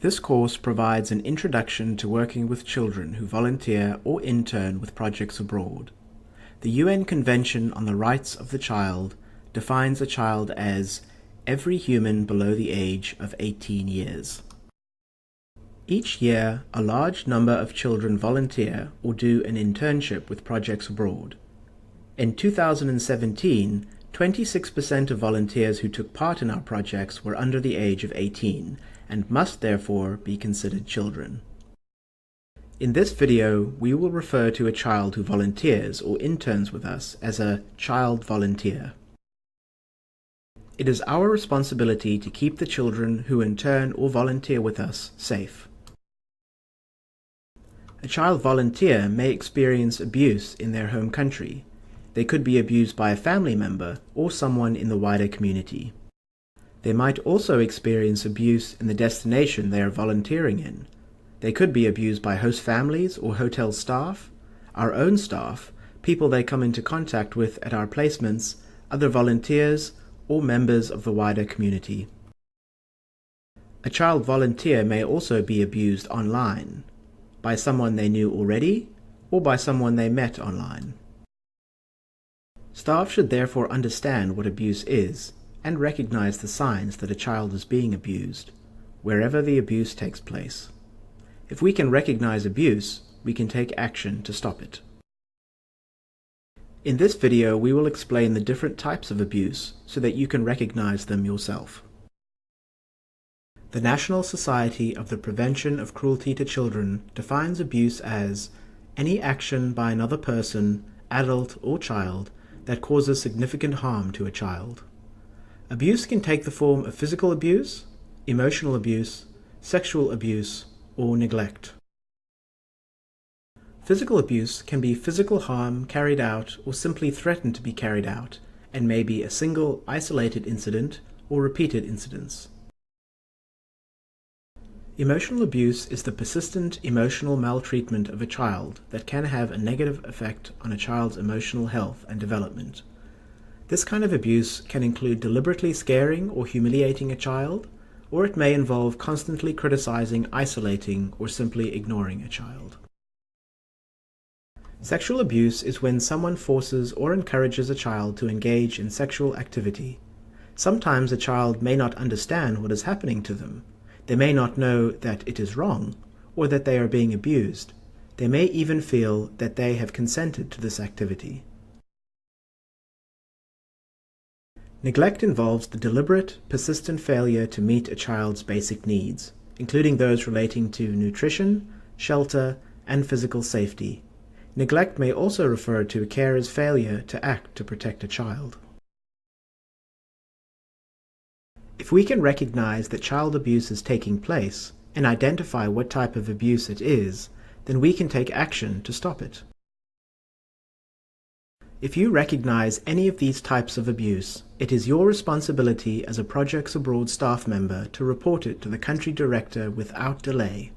This course provides an introduction to working with children who volunteer or intern with projects abroad. The UN Convention on the Rights of the Child defines a child as every human below the age of 18 years. Each year, a large number of children volunteer or do an internship with projects abroad. In 2017, 26% of volunteers who took part in our projects were under the age of 18 and must therefore be considered children. In this video, we will refer to a child who volunteers or interns with us as a child volunteer. It is our responsibility to keep the children who intern or volunteer with us safe. A child volunteer may experience abuse in their home country. They could be abused by a family member or someone in the wider community. They might also experience abuse in the destination they are volunteering in. They could be abused by host families or hotel staff, our own staff, people they come into contact with at our placements, other volunteers, or members of the wider community. A child volunteer may also be abused online, by someone they knew already, or by someone they met online. Staff should therefore understand what abuse is, and recognize the signs that a child is being abused, wherever the abuse takes place. If we can recognize abuse, we can take action to stop it. In this video, we will explain the different types of abuse so that you can recognize them yourself. The National Society of the Prevention of Cruelty to Children defines abuse as any action by another person, adult or child, that causes significant harm to a child. Abuse can take the form of physical abuse, emotional abuse, sexual abuse, or neglect. Physical abuse can be physical harm carried out or simply threatened to be carried out, and may be a single, isolated incident or repeated incidents. Emotional abuse is the persistent emotional maltreatment of a child that can have a negative effect on a child's emotional health and development. This kind of abuse can include deliberately scaring or humiliating a child, or it may involve constantly criticizing, isolating, or simply ignoring a child. Sexual abuse is when someone forces or encourages a child to engage in sexual activity. Sometimes a child may not understand what is happening to them. They may not know that it is wrong, or that they are being abused. They may even feel that they have consented to this activity. Neglect involves the deliberate, persistent failure to meet a child's basic needs, including those relating to nutrition, shelter, and physical safety. Neglect may also refer to a carer's failure to act to protect a child. If we can recognize that child abuse is taking place and identify what type of abuse it is, then we can take action to stop it. If you recognize any of these types of abuse, it is your responsibility as a Projects Abroad staff member to report it to the country director without delay.